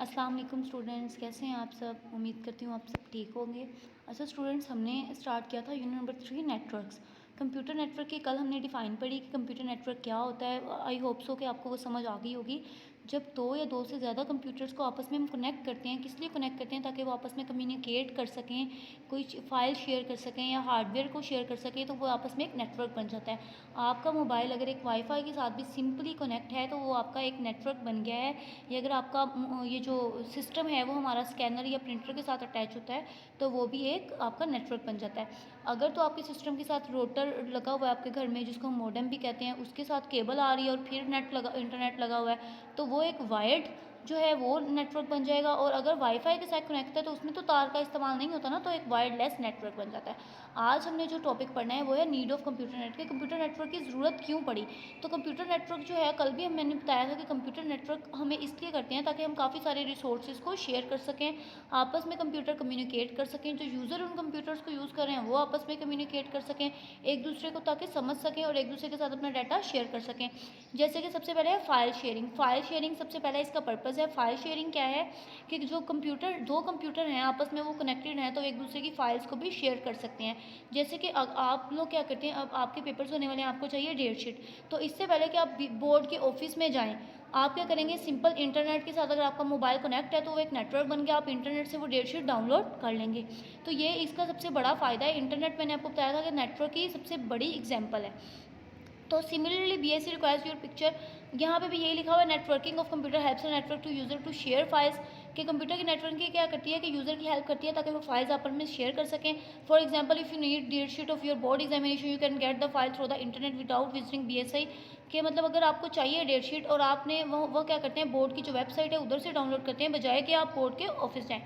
अस्सलाम वालेकुम स्टूडेंट्स, कैसे हैं आप सब। उम्मीद करती हूँ आप सब ठीक होंगे। अच्छा स्टूडेंट्स, हमने स्टार्ट किया था unit number 3 networks. Computer network की कल हमने डिफ़ाइन पढ़ी कि कंप्यूटर नेटवर्क क्या होता है। आई होप सो कि आपको वो समझ आ गई होगी। जब दो या दो से ज़्यादा कंप्यूटर्स को आपस में हम कनेक्ट करते हैं, किस लिए कनेक्ट करते हैं? ताकि वो आपस में कम्युनिकेट कर सकें, कोई फाइल शेयर कर सकें या हार्डवेयर को शेयर कर सकें, तो वो आपस में एक नेटवर्क बन जाता है। आपका मोबाइल अगर एक वाईफाई के साथ भी सिंपली कनेक्ट है तो वो आपका एक नेटवर्क बन गया है। या अगर आपका ये जो सिस्टम है वो हमारा स्कैनर या प्रिंटर के साथ अटैच होता है तो वो भी एक आपका नेटवर्क बन जाता है। अगर तो आपके सिस्टम के साथ रोटर लगा हुआ है आपके घर में, जिसको हम मॉडेम भी कहते हैं, उसके साथ केबल आ रही है और फिर इंटरनेट लगा हुआ है, तो वो एक वायर्ड जो है वो नेटवर्क बन जाएगा। और अगर वाईफाई के साथ कनेक्ट है तो उसमें तो तार का इस्तेमाल नहीं होता ना, तो एक वायरलेस नेटवर्क बन जाता है। आज हमने जो टॉपिक पढ़ना है वो है need of computer network. Computer network की ज़रूरत क्यों पड़ी? तो कंप्यूटर नेटवर्क जो है, कल भी मैंने बताया था कि कंप्यूटर नेटवर्क हमें इसलिए करते हैं ताकि हम काफ़ी सारे रिसोर्सेज को शेयर कर सकें, आपस में कंप्यूटर कम्युनिकेट कर सकें, जो यूज़र उन कंप्यूटर्स को यूज़ कर रहे हैं वो आपस में कम्युनिकेट कर सकें एक दूसरे को, ताकि समझ सकें और एक दूसरे के साथ अपना डाटा शेयर कर सकें। जैसे कि सबसे पहले है फाइल शेयरिंग। फाइल शेयरिंग सबसे पहले इसका पर्पज़ है। फाइल शेयरिंग क्या है कि जो दो कंप्यूटर हैं आपस में वो कनेक्टेड हैं तो एक दूसरे की फाइल्स को भी शेयर कर सकते हैं। जैसे कि आप लोग क्या करते हैं, अब आपके पेपर्स होने वाले हैं, आपको चाहिए डेट शीट, तो इससे पहले कि आप बोर्ड के ऑफिस में जाएं, आप क्या करेंगे, सिंपल इंटरनेट के साथ अगर आपका मोबाइल कनेक्ट है तो वो एक नेटवर्क बन गया, आप इंटरनेट से वो डेट शीट डाउनलोड कर लेंगे। तो ये इसका सबसे बड़ा फ़ायदा है। इंटरनेट मैंने आपको बताया था कि नेटवर्क की सबसे बड़ी एग्जाम्पल है। तो similarly BSc requires your picture, यहाँ पे भी यही लिखा हुआ है, networking of computer helps a network to user to share files. कि कंप्यूटर की नेटवर्किंग क्या करती है कि यूज़र की हेल्प करती है ताकि वो फाइल्स आपस में शेयर कर सकें। For example, if you need date sheet of your board examination you can get the file through the internet without visiting BSI। कि मतलब अगर आपको चाहिए डेट शीट और आपने वो क्या करते हैं, बोर्ड की जो वेबसाइट है उधर से डाउनलोड करते हैं, बजाय कि आप बोर्ड के ऑफिस जाएँ।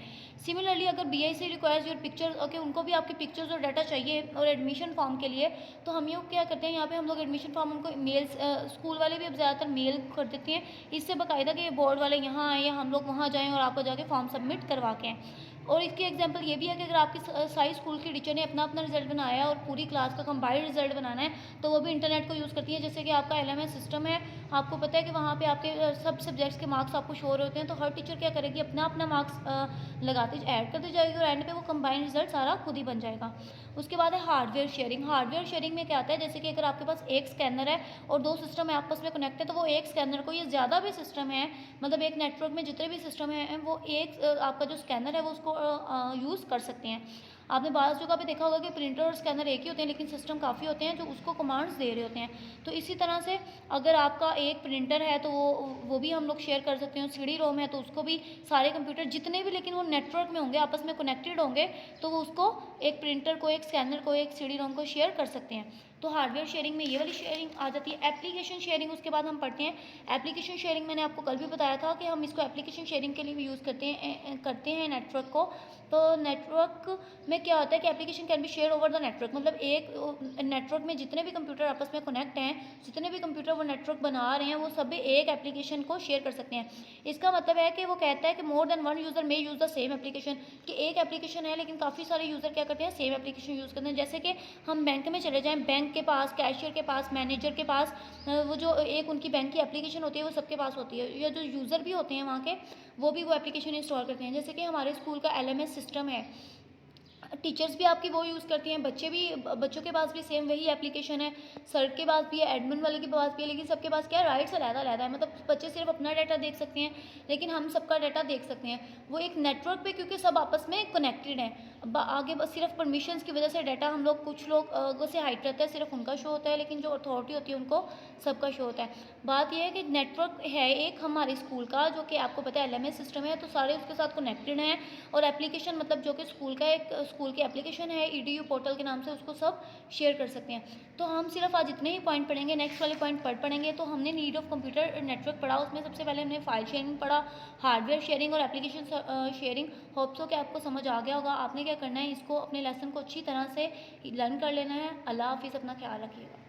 सिमिलरली अगर BSc requires your pictures, okay, उनको भी आपकी पिक्चर्स और डाटा चाहिए और एडमिशन फॉर्म के लिए, तो हम लोग क्या करते हैं, यहाँ पे हम लोग एडमिशन फॉर्म उनको मेल्स, स्कूल वाले भी अब ज़्यादातर मेल कर देते हैं इससे बाकायदा कि ये बोर्ड वाले यहाँ आए या हम लोग वहाँ जाएँ और आपको जाके फॉर्म सबमिट करवा के आएँ। और इसकी एग्जांपल ये भी है कि अगर आपकी सारी स्कूल की टीचर ने अपना अपना रिजल्ट बनाया है और पूरी क्लास का कंबाइंड रिजल्ट बनाना है, तो वो भी इंटरनेट को यूज़ करती है। जैसे कि आपका LMS सिस्टम है, आपको पता है कि वहाँ पे आपके सब सब्जेक्ट्स के मार्क्स आपको शो हो रहे होते हैं, तो हर टीचर क्या करेगी, अपना अपना मार्क्स लगाते ऐड करती जाएगी और एंड पे वो कंबाइंड रिजल्ट सारा खुद ही बन जाएगा। उसके बाद है हार्डवेयर शेयरिंग। हार्डवेयर शेयरिंग में क्या आता है, जैसे कि अगर आपके पास एक स्कैनर है और दो सिस्टम है आपस में कनेक्ट है, तो वो एक स्कैनर को, ये ज़्यादा भी सिस्टम है, मतलब एक नेटवर्क में जितने भी सिस्टम हैं वो एक आपका जो स्कैनर है वो उसको यूज़ कर सकते हैं। आपने बाज़ जगह पे देखा होगा कि प्रिंटर और स्कैनर एक ही होते हैं लेकिन सिस्टम काफ़ी होते हैं जो उसको कमांड्स दे रहे होते हैं। तो इसी तरह से अगर आपका एक प्रिंटर है तो वो भी हम लोग शेयर कर सकते हैं। CD-ROM है तो उसको भी सारे कंप्यूटर जितने भी, लेकिन वो नेटवर्क में होंगे, आपस में कनेक्टेड होंगे, तो वो उसको एक प्रिंटर को, एक स्कैनर को, एक CD-ROM को शेयर कर सकते हैं। तो हार्डवेयर शेयरिंग में ये वाली शेयरिंग आ जाती है। एप्लीकेशन शेयरिंग उसके बाद हम पढ़ते हैं। एप्लीकेशन शेयरिंग मैंने आपको कल भी बताया था कि हम इसको एप्लीकेशन शेयरिंग के लिए भी यूज़ करते हैं नेटवर्क को। तो नेटवर्क में क्या होता है कि application can be share over the network, मतलब एक नेटवर्क में जितने भी कंप्यूटर आपस में कनेक्ट हैं, जितने भी कंप्यूटर वो नेटवर्क बना रहे हैं, वो सभी एक एप्लीकेशन को शेयर कर सकते हैं। इसका मतलब है कि वो कहता है कि more than one user may use the same application, कि एक एप्लीकेशन है लेकिन काफ़ी सारे यूज़र क्या करते हैं, सेम एप्लीकेशन यूज़ करते हैं। जैसे कि हम बैंक में चले जाएँ, बैंक के पास, कैशियर के पास, मैनेजर के पास, वो जो एक उनकी बैंक की एप्लीकेशन होती है वो सबके पास होती है, या जो यूज़र भी होते हैं वहाँ के, वो भी वो एप्लीकेशन इंस्टॉल करते हैं। जैसे कि हमारे स्कूल का LMS सिस्टम है, टीचर्स भी आपकी वो यूज़ करती हैं, बच्चों के पास भी सेम वही एप्लीकेशन है, सर के पास भी है, एडमिन वाले के पास भी है, लेकिन सबके पास क्या है, राइट्स अलग-अलग है। मतलब बच्चे सिर्फ अपना डाटा देख सकते हैं लेकिन हम सबका डाटा देख सकते हैं। वो एक नेटवर्क पे, क्योंकि सब आपस में कनेक्टेड हैं। आगे बस सिर्फ परमिशंस की वजह से डाटा हम लोग, कुछ लोग से हाइड रहता है, सिर्फ उनका शो होता है, लेकिन जो अथॉरिटी होती है उनको सबका शो होता है। बात यह है कि नेटवर्क है एक हमारे स्कूल का, जो कि आपको पता है LMS सिस्टम है, तो सारे उसके साथ कनेक्टेड हैं। और एप्लीकेशन मतलब जो कि स्कूल की एप्लीकेशन है EDU पोर्टल के नाम से, उसको सब शेयर कर सकते हैं। तो हम सिर्फ आज इतने ही पॉइंट पढ़ेंगे, नेक्स्ट वाले पॉइंट पढ़ेंगे। तो हमने नीड ऑफ कंप्यूटर नेटवर्क पढ़ा, उसमें सबसे पहले हमने फाइल शेयरिंग पढ़ा, हार्डवेयर शेयरिंग और एप्लीकेशन शेयरिंग। होप सो कि आपको समझ आ गया होगा। आपने क्या करना है, इसको अपने लेसन को अच्छी तरह से लर्न कर लेना है। अल्लाह हाफिज़, अपना ख्याल रखिएगा।